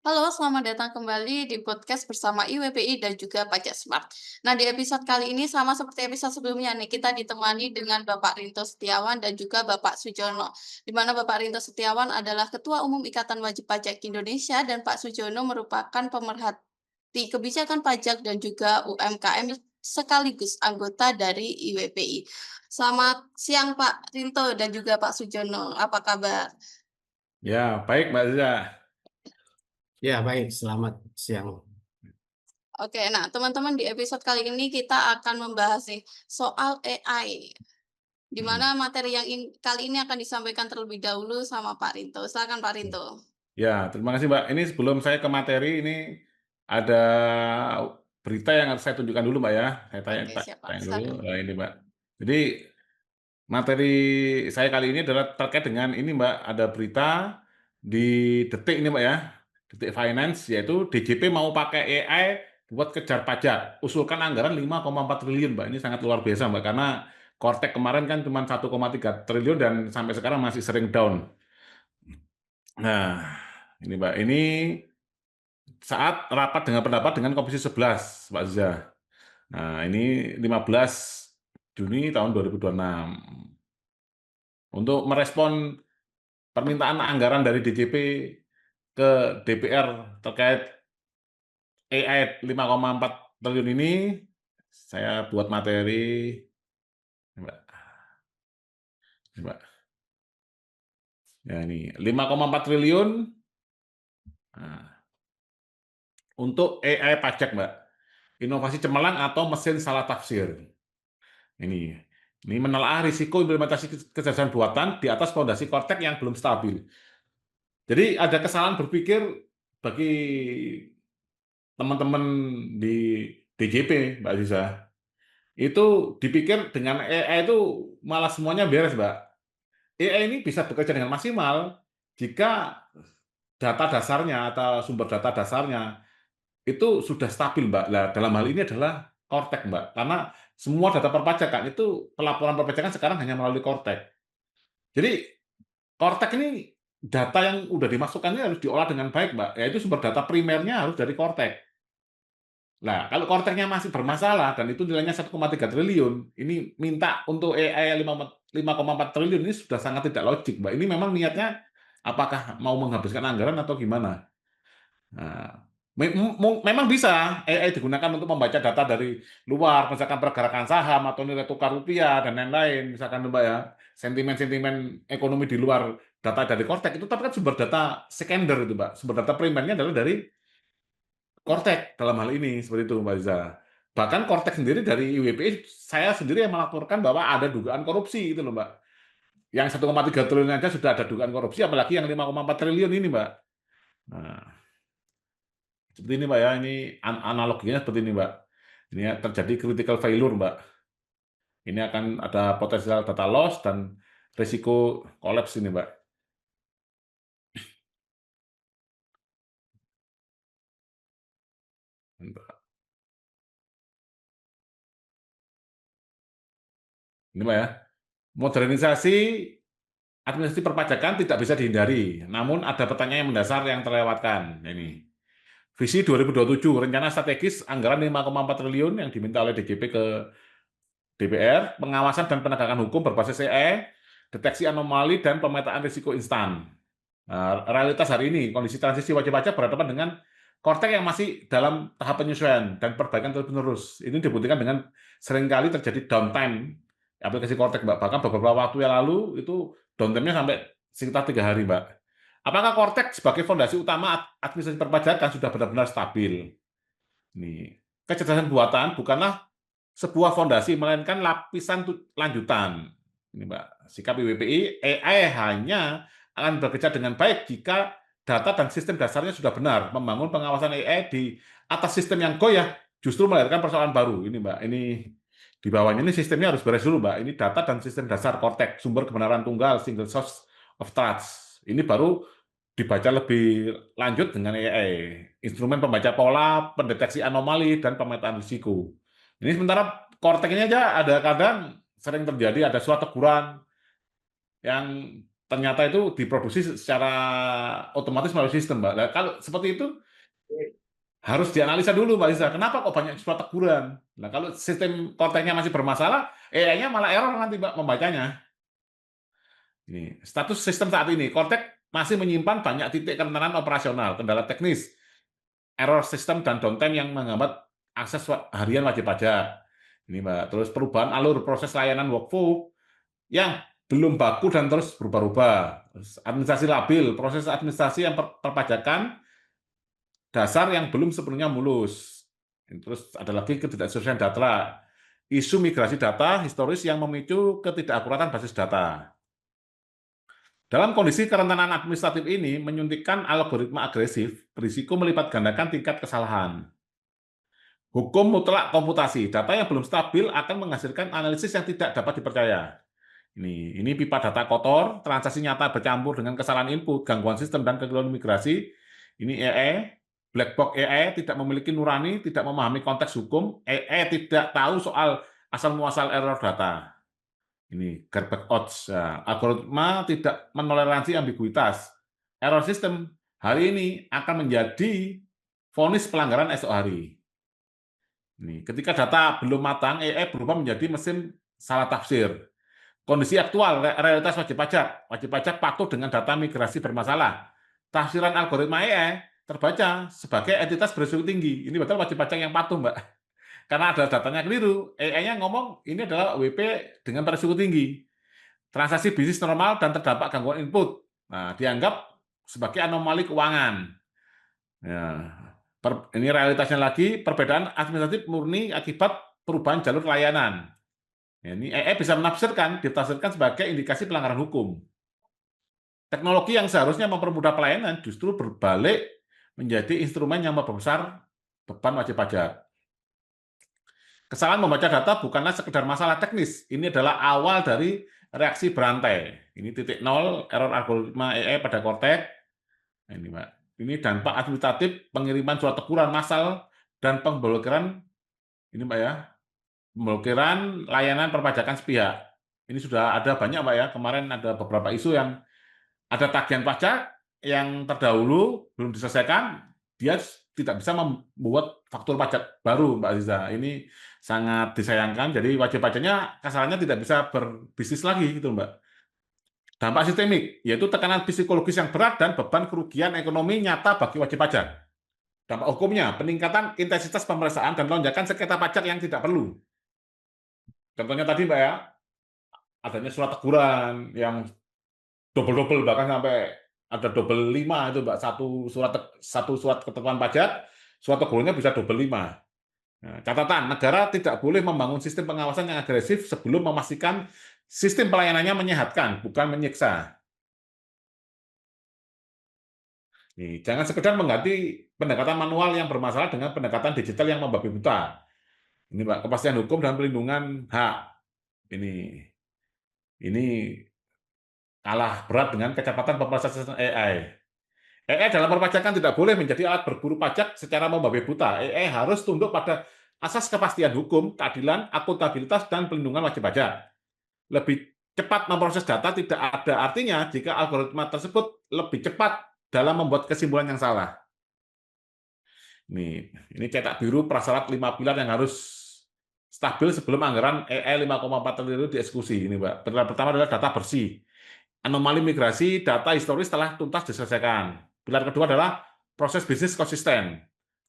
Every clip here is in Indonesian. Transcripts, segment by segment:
Halo, selamat datang kembali di podcast bersama IWPI dan juga Pajak Smart. Nah, di episode kali ini sama seperti episode sebelumnya nih, kita ditemani dengan Bapak Rinto Setiawan dan juga Bapak Sujono. Di mana Bapak Rinto Setiawan adalah Ketua Umum Ikatan Wajib Pajak Indonesia dan Pak Sujono merupakan pemerhati kebijakan pajak dan juga UMKM sekaligus anggota dari IWPI. Selamat siang Pak Rinto dan juga Pak Sujono. Apa kabar? Ya, baik Mbak Ziza. Ya, baik. Selamat siang. Oke, nah teman-teman di episode kali ini kita akan membahas nih soal AI, di Mhm. mana materi yang kali ini akan disampaikan terlebih dahulu sama Pak Rinto. Silakan Pak Rinto. Ya, terima kasih Mbak. Ini sebelum saya ke materi, ini ada berita yang harus saya tunjukkan dulu Mbak ya. Saya tanya Oke, siap Pak, tanya dulu, silakan. ini Mbak. Jadi materi saya kali ini adalah terkait dengan ini Mbak, ada berita di Detik ini Mbak ya, Detik Finance, yaitu DJP mau pakai AI buat kejar pajak, usulkan anggaran 5,4 triliun Mbak. Ini sangat luar biasa Mbak, karena Kortek kemarin kan cuma 1,3 triliun dan sampai sekarang masih sering down. Nah, ini Mbak, ini saat rapat dengan pendapat dengan Komisi 11, Pak Zia. Nah, ini 15 Juni tahun 2026. Untuk merespon permintaan anggaran dari DJP ke DPR terkait AI 5,4 triliun ini, saya buat materi, Mbak. Mbak. Ya ini 5,4 triliun nah, untuk AI pajak, Mbak. Inovasi cemerlang atau mesin salah tafsir. Ini ini menelaah risiko implementasi kecerdasan buatan di atas fondasi Cortex yang belum stabil. Jadi ada kesalahan berpikir bagi teman-teman di DJP, Mbak Aziza. Itu dipikir dengan AI itu malah semuanya beres, Mbak. AI ini bisa bekerja dengan maksimal jika data dasarnya atau sumber data dasarnya itu sudah stabil, Mbak. Nah, dalam hal ini adalah Cortex, Mbak. Karena semua data perpajakan itu pelaporan perpajakan sekarang hanya melalui Cortex. Jadi Cortex ini data yang udah dimasukkan ini harus diolah dengan baik, Mbak. Yaitu sumber data primernya harus dari Cortex. Nah, kalau Cortex-nya masih bermasalah dan itu nilainya 1,3 triliun, ini minta untuk AI 5,4 triliun ini sudah sangat tidak logik, Mbak. Ini memang niatnya apakah mau menghabiskan anggaran atau gimana? Nah, memang bisa AI digunakan untuk membaca data dari luar, misalkan pergerakan saham atau nilai tukar rupiah dan lain-lain, misalkan Mbak ya, sentimen-sentimen ekonomi di luar data dari Cortex itu, tapi kan sumber data sekunder itu, Mbak. Sumber data primernya adalah dari Cortex dalam hal ini, seperti itu Mbak Liza. Bahkan Cortex sendiri dari IWPI, saya sendiri yang melaporkan bahwa ada dugaan korupsi itu loh Mbak. Yang 1,3 triliun aja sudah ada dugaan korupsi, apalagi yang 5,4 triliun ini Mbak. Nah, seperti ini Mbak ya, ini analoginya seperti ini Mbak. Ini ya, terjadi critical failure Mbak. Ini akan ada potensial data loss dan risiko kolaps ini Mbak. Ini Mbak ya, modernisasi administrasi perpajakan tidak bisa dihindari, namun ada pertanyaan yang mendasar yang terlewatkan. Ini visi 2027, rencana strategis anggaran 5,4 triliun yang diminta oleh DJP ke DPR, pengawasan dan penegakan hukum berbasis AI, deteksi anomali dan pemetaan risiko instan. Nah, realitas hari ini, kondisi transisi wajib pajak berhadapan dengan Cortex yang masih dalam tahap penyesuaian dan perbaikan terus-menerus. Ini dibuktikan dengan seringkali terjadi downtime aplikasi Cortex, Mbak. Bahkan beberapa waktu yang lalu itu downtime-nya sampai sekitar 3 hari, Mbak. Apakah Cortex sebagai fondasi utama administrasi perpajakan sudah benar-benar stabil? Nih, kecerdasan buatan bukanlah sebuah fondasi, melainkan lapisan lanjutan. Ini, Mbak, sikap IWPI, AI hanya akan bekerja dengan baik jika data dan sistem dasarnya sudah benar. Membangun pengawasan AI di atas sistem yang goyah justru melahirkan persoalan baru. Ini, Mbak, ini di bawahnya ini sistemnya harus beres dulu, Mbak. Ini data dan sistem dasar Cortex, sumber kebenaran tunggal, single source of truth. Ini baru dibaca lebih lanjut dengan AI, instrumen pembaca pola, pendeteksi anomali, dan pemetaan risiko. Ini sementara Cortex ini aja ada kadang sering terjadi ada suatu teguran yang ternyata itu diproduksi secara otomatis melalui sistem, Mbak. Nah, kalau seperti itu harus dianalisa dulu, Mbak Lisa. Kenapa kok banyak surat teguran? Nah, kalau sistem kontennya masih bermasalah, AI-nya malah error nanti, Mbak, membacanya. Ini status sistem saat ini, Cortex masih menyimpan banyak titik kerentanan operasional, kendala teknis, error sistem dan downtime yang menghambat akses harian wajib pajak. Ini, Mbak. Terus perubahan alur proses layanan workflow yang belum baku dan terus berubah-ubah. Administrasi labil, proses administrasi yang perpajakan dasar yang belum sepenuhnya mulus. Terus ada lagi ketidaksesuaian data, isu migrasi data historis yang memicu ketidakakuratan basis data. Dalam kondisi kerentanan administratif ini, menyuntikkan algoritma agresif berisiko melipat gandakan tingkat kesalahan. Hukum mutlak komputasi, data yang belum stabil akan menghasilkan analisis yang tidak dapat dipercaya. Ini pipa data kotor, transaksi nyata bercampur dengan kesalahan input, gangguan sistem, dan kekeliruan migrasi. Ini AI, black box AI tidak memiliki nurani, tidak memahami konteks hukum, AI tidak tahu soal asal-muasal error data. Ini garbage outs, ya. Algoritma tidak menoleransi ambiguitas. Error system hari ini akan menjadi vonis pelanggaran esok hari. Ini, ketika data belum matang, AI berubah menjadi mesin salah tafsir. Kondisi aktual, realitas wajib pajak patuh dengan data migrasi bermasalah. Tafsiran algoritma AI terbaca sebagai entitas berisiko tinggi. Ini betul wajib pajak yang patuh, Mbak. Karena ada datanya keliru, AI-nya ngomong ini adalah WP dengan berisiko tinggi. Transaksi bisnis normal dan terdampak gangguan input. Nah, dianggap sebagai anomali keuangan. Ya. Ini realitasnya lagi, perbedaan administratif murni akibat perubahan jalur layanan. Ini AI bisa ditafsirkan sebagai indikasi pelanggaran hukum. Teknologi yang seharusnya mempermudah pelayanan justru berbalik menjadi instrumen yang memperbesar beban wajib pajak. Kesalahan membaca data bukanlah sekedar masalah teknis, ini adalah awal dari reaksi berantai. Ini titik nol, error algoritma AI pada Cortex. Nah, ini, Mbak. Ini dampak administratif, pengiriman surat teguran massal, dan pemblokiran, ini, Mbak ya, pemblokiran layanan perpajakan sepihak. Ini sudah ada banyak, Mbak ya, kemarin ada beberapa isu yang ada tagihan pajak yang terdahulu belum diselesaikan, dia tidak bisa membuat faktur pajak baru, Mbak Aziza. Ini sangat disayangkan, jadi wajib pajaknya kasarnya tidak bisa berbisnis lagi, gitu, Mbak. Dampak sistemik, yaitu tekanan psikologis yang berat dan beban kerugian ekonomi nyata bagi wajib pajak. Dampak hukumnya, peningkatan intensitas pemeriksaan dan lonjakan sengketa pajak yang tidak perlu. Contohnya tadi, Mbak ya, adanya surat teguran yang double-double, bahkan sampai ada double 5 itu, Mbak, satu surat ketentuan pajak, surat tegurannya bisa double 5. Nah, catatan, negara tidak boleh membangun sistem pengawasan yang agresif sebelum memastikan sistem pelayanannya menyehatkan, bukan menyiksa. Nih, jangan sekedar mengganti pendekatan manual yang bermasalah dengan pendekatan digital yang membabi buta. Ini, Mbak, kepastian hukum dan pelindungan hak. Ini kalah berat dengan kecepatan pemrosesan AI. AI dalam perpajakan tidak boleh menjadi alat berburu pajak secara membabi buta. AI harus tunduk pada asas kepastian hukum, keadilan, akuntabilitas, dan pelindungan wajib pajak. Lebih cepat memproses data tidak ada artinya jika algoritma tersebut lebih cepat dalam membuat kesimpulan yang salah. Ini cetak biru prasyarat 5 pilar yang harus stabil sebelum anggaran AI 5,4 triliun dieksekusi. Ini, Mbak. Pilar pertama adalah data bersih. Anomali migrasi data historis telah tuntas diselesaikan. Pilar kedua adalah proses bisnis konsisten.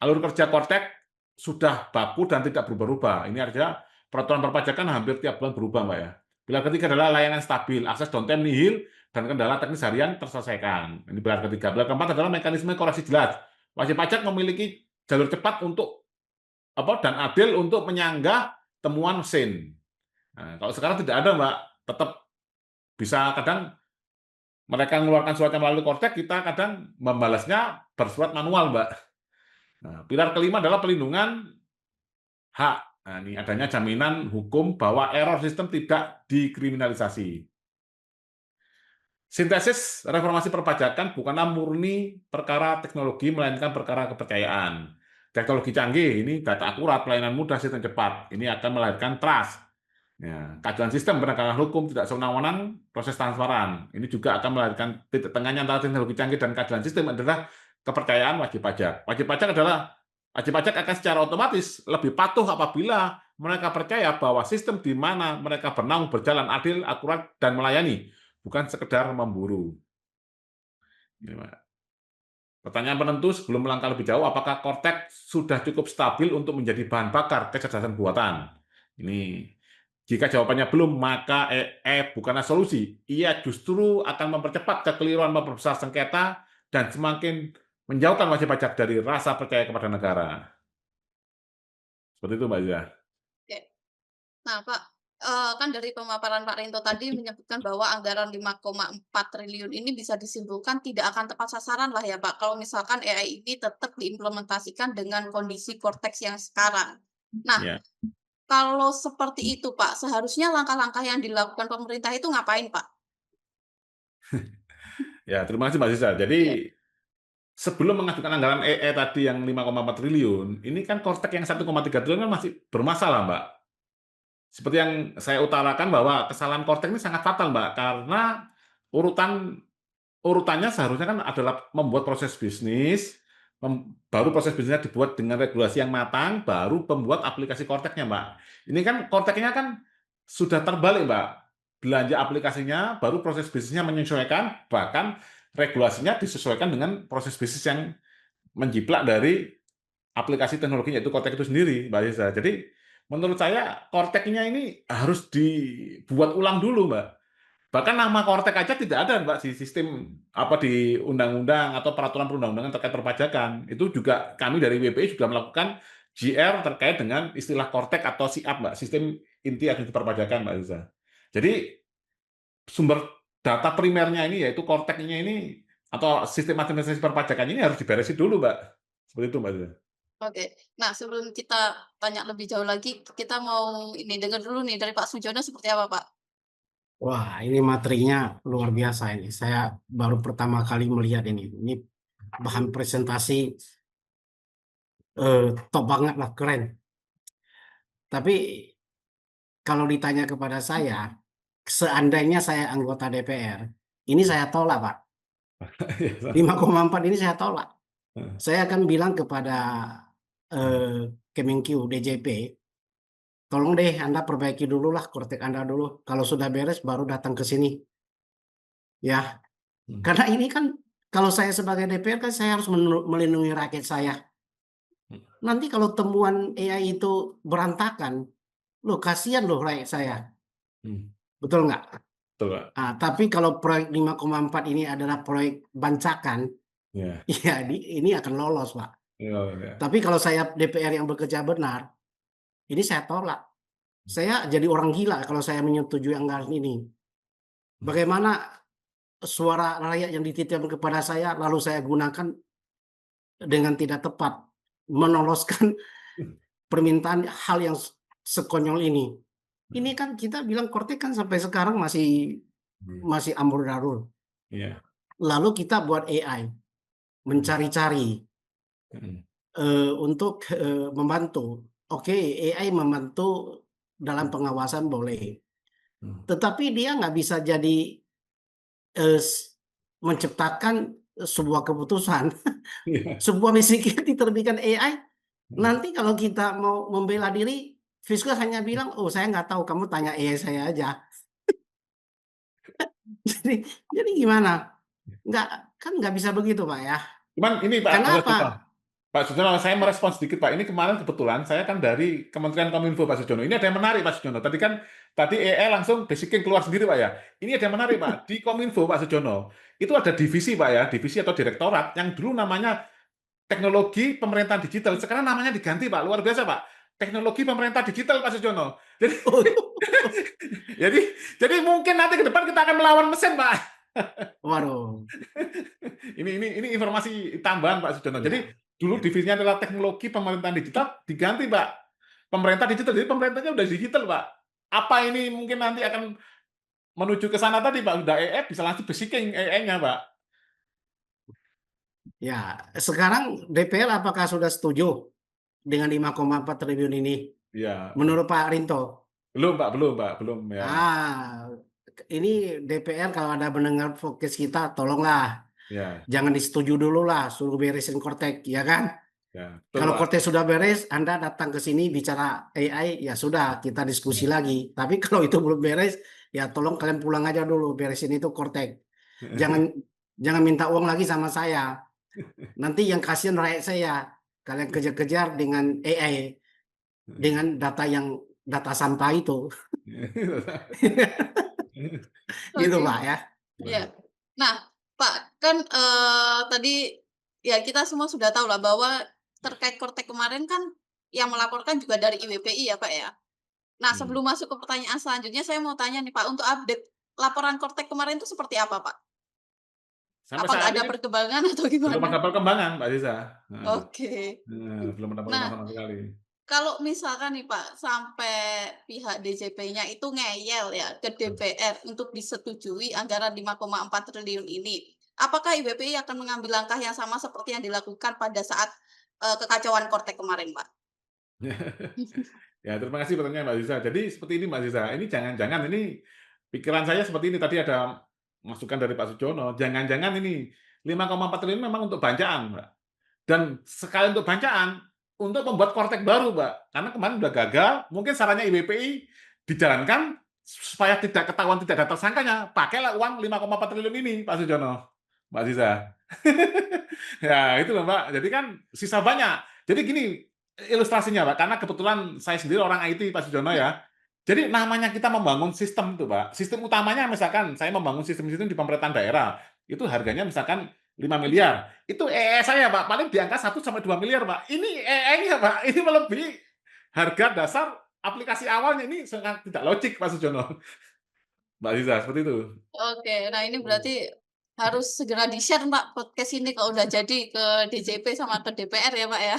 Alur kerja Cortex sudah baku dan tidak berubah-ubah. Ini artinya peraturan perpajakan hampir tiap bulan berubah, Mbak ya. Pilar ketiga adalah layanan stabil, akses downtime nihil, dan kendala teknis harian terselesaikan. Ini pilar ketiga. Pilar keempat adalah mekanisme koreksi jelas. Wajib pajak memiliki jalur cepat untuk dan adil untuk menyanggah temuan mesin. Nah, kalau sekarang tidak ada, Mbak, tetap bisa kadang mereka mengeluarkan suratnya melalui Cortex, kita kadang membalasnya bersurat manual, Mbak. Nah, pilar kelima adalah pelindungan hak. Nah, ini adanya jaminan hukum bahwa error sistem tidak dikriminalisasi. Sintesis reformasi perpajakan bukanlah murni perkara teknologi, melainkan perkara kepercayaan. Teknologi canggih, ini data akurat, pelayanan mudah, sistem cepat. Ini akan melahirkan trust. Ya, keadilan sistem penegakan hukum tidak sewenang-wenang, proses transparan. Ini juga akan melahirkan titik tengahnya antara teknologi canggih dan keadilan sistem adalah kepercayaan wajib pajak. Wajib pajak akan secara otomatis lebih patuh apabila mereka percaya bahwa sistem di mana mereka bernaung berjalan adil, akurat, dan melayani, bukan sekedar memburu. Ini, Pak. Pertanyaan penentu sebelum melangkah lebih jauh, apakah Cortex sudah cukup stabil untuk menjadi bahan bakar kecerdasan buatan? Ini, jika jawabannya belum, maka bukanlah solusi. Ia justru akan mempercepat kekeliruan memperbesar sengketa dan semakin menjauhkan wajib pajak dari rasa percaya kepada negara. Seperti itu, Mbak Zia. Oke. Nah, Pak, kan dari pemaparan Pak Rinto tadi menyebutkan bahwa anggaran 5,4 triliun ini bisa disimpulkan tidak akan tepat sasaran lah ya, Pak, kalau misalkan AI ini tetap diimplementasikan dengan kondisi Cortex yang sekarang. Nah, Ya. kalau seperti itu, Pak, seharusnya langkah-langkah yang dilakukan pemerintah itu ngapain, Pak? Ya, terima kasih Mbak Ziza. Iya. Jadi, sebelum mengajukan anggaran EE tadi yang 5,4 triliun, ini kan Cortex yang 1,3 triliun kan masih bermasalah, Mbak. Seperti yang saya utarakan bahwa kesalahan Cortex ini sangat fatal, Mbak, karena urutannya seharusnya kan adalah membuat proses bisnis, baru proses bisnisnya dibuat dengan regulasi yang matang, baru pembuat aplikasi Cortex-nya, Mbak. Ini kan Cortex-nya kan sudah terbalik, Mbak. Belanja aplikasinya, baru proses bisnisnya menyesuaikan, bahkan regulasinya disesuaikan dengan proses bisnis yang menjiplak dari aplikasi teknologi yaitu Cortex itu sendiri, Mbak Yesa. Jadi menurut saya Cortex-nya ini harus dibuat ulang dulu, Mbak. Bahkan nama Cortex aja tidak ada, Mbak, di sistem di undang-undang atau peraturan perundang-undangan terkait perpajakan. Itu juga kami dari WPI juga melakukan GR terkait dengan istilah Cortex atau SIAP, Mbak, sistem inti administrasi perpajakan, Mbak Yesa. Jadi sumber data primernya ini yaitu Cortex-nya ini atau sistem administrasi perpajakan ini harus diberesin dulu, Mbak. Seperti itu, Mbak Yesa. Oke. Nah, sebelum kita tanya lebih jauh lagi, kita mau ini dengar dulu nih dari Pak Sujono seperti apa, Pak? Wah, ini materinya luar biasa ini. Saya baru pertama kali melihat ini. Ini bahan presentasi top banget lah, keren. Tapi kalau ditanya kepada saya, seandainya saya anggota DPR, ini saya tolak, Pak. 5,4 ini saya tolak. Saya akan bilang kepada Kemenq, DJP, tolong deh Anda perbaiki dulu lah Cortex Anda dulu. Kalau sudah beres baru datang ke sini. Ya, karena ini kan kalau saya sebagai DPR kan saya harus melindungi rakyat saya. Nanti kalau temuan AI itu berantakan, loh kasihan loh rakyat saya. Betul nggak? Betul, Pak. Nah, tapi kalau proyek 5,4 ini adalah proyek bancakan, Ya. ya ini akan lolos, Pak. Ya. Tapi kalau saya DPR yang bekerja benar, ini saya tolak. Saya jadi orang gila kalau saya menyetujui anggaran ini. Bagaimana suara rakyat yang dititipkan kepada saya lalu saya gunakan dengan tidak tepat, menoloskan permintaan hal yang sekonyol ini. Ini kan kita bilang Cortex kan sampai sekarang masih amburadul. Iya. Lalu kita buat AI mencari-cari untuk membantu. Oke, AI membantu dalam pengawasan boleh, tetapi dia nggak bisa jadi menciptakan sebuah keputusan. Sebuah misi diterbitkan AI, nanti kalau kita mau membela diri, Fiskus hanya bilang, oh saya nggak tahu, kamu tanya AI saya aja. jadi gimana? Nggak bisa begitu, Pak ya. Cuman ini Pak, Kenapa? Pak Sujono, saya merespon sedikit Pak. Ini kemarin kebetulan saya kan dari Kementerian Kominfo Pak Sujono. Ini ada yang menarik Pak Sujono. Tadi AI langsung basicking keluar sendiri Pak ya. Ini ada yang menarik Pak. Di Kominfo Pak Sujono itu ada divisi Pak ya, divisi atau direktorat yang dulu namanya Teknologi Pemerintahan Digital. Sekarang namanya diganti Pak. Luar biasa Pak. Teknologi Pemerintah Digital Pak Sujono. Jadi mungkin nanti ke depan kita akan melawan mesin Pak. Waduh. Ini informasi tambahan Pak Sujono. Jadi dulu divisinya adalah teknologi pemerintahan digital, diganti Pak. Pemerintah digital, jadi pemerintahnya udah digital Pak. Apa ini mungkin nanti akan menuju ke sana tadi Pak, udah AI bisa langsung basicking AI-nya Pak. Ya, sekarang DPR apakah sudah setuju dengan 5,4 triliun ini? Iya. Menurut Pak Rinto? Belum Pak, belum ya. Ah, ini DPR kalau ada mendengar podcast kita, tolonglah Ya, jangan disetujui dulu lah, suruh beresin Kortek, ya kan? ya, betul Kalau Pak. Kortek sudah beres, Anda datang ke sini bicara AI, ya sudah kita diskusi Ya. lagi. Tapi kalau itu belum beres, ya tolong kalian pulang aja dulu beresin itu Kortek. Jangan jangan minta uang lagi sama saya. Nanti yang kasihan rakyat saya. Kalian kejar-kejar dengan AI, dengan data sampah itu. Gitu Oke. Pak ya. Iya. Nah, Pak, kan tadi ya kita semua sudah tahu lah bahwa terkait Kortek kemarin kan yang melaporkan juga dari IWPI ya, Pak ya. Nah, Hmm. sebelum masuk ke pertanyaan selanjutnya, saya mau tanya nih Pak, untuk update laporan Kortek kemarin itu seperti apa, Pak? Sampai Apa nggak saat ada ini perkembangan atau belum gimana? ada perkembangan, Mbak Sisa. Heeh. Oke. Belum ada perkembangan Nah, sama sekali. kalau misalkan nih Pak, sampai pihak DJP-nya itu ngeyel ya ke DPR untuk disetujui anggaran 5,4 triliun ini, apakah IWPI akan mengambil langkah yang sama seperti yang dilakukan pada saat kekacauan Kortek kemarin, Pak? Ya, terima kasih pertanyaan Mbak Sisa. Jadi seperti ini Mbak Sisa, ini jangan-jangan ini pikiran saya seperti ini, tadi ada masukan dari Pak Sujono, jangan-jangan ini 5,4 triliun memang untuk bancaan, Mbak. Dan sekali untuk bancaan, untuk membuat Kortek baru, Mbak. Karena kemarin udah gagal, mungkin sarannya IWPI dijalankan supaya tidak ketahuan, tidak ada tersangkanya, pakailah uang 5,4 triliun ini, Pak Sujono, Mbak Sisa. Ya, itu loh, Mbak. Jadi kan sisa banyak. Jadi gini ilustrasinya, Pak, karena kebetulan saya sendiri orang IT, Pak Sujono Ya. ya. Jadi namanya kita membangun sistem itu, Pak. Sistem utamanya misalkan saya membangun sistem-sistem di pemerintahan daerah, itu harganya misalkan 5 miliar. Itu EE saya, Pak, paling di angka 1 sampai 2 miliar, Pak. Ini EE-nya, Pak, ini melebihi harga dasar aplikasi awalnya. Ini sangat tidak logik, Pak Sujono. Mbak Liza, seperti itu. Oke, nah ini berarti harus segera di-share Mbak podcast ini kalau udah jadi ke DJP sama ke DPR ya Pak ya.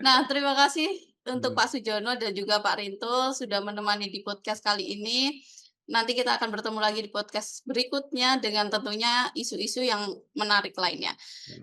Nah, terima kasih untuk Pak Sujono dan juga Pak Rinto sudah menemani di podcast kali ini. Nanti kita akan bertemu lagi di podcast berikutnya dengan tentunya isu-isu yang menarik lainnya.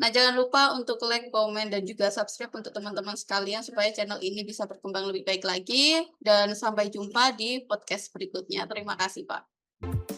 Nah, jangan lupa untuk like, komen, dan juga subscribe untuk teman-teman sekalian supaya channel ini bisa berkembang lebih baik lagi. Dan sampai jumpa di podcast berikutnya. Terima kasih, Pak.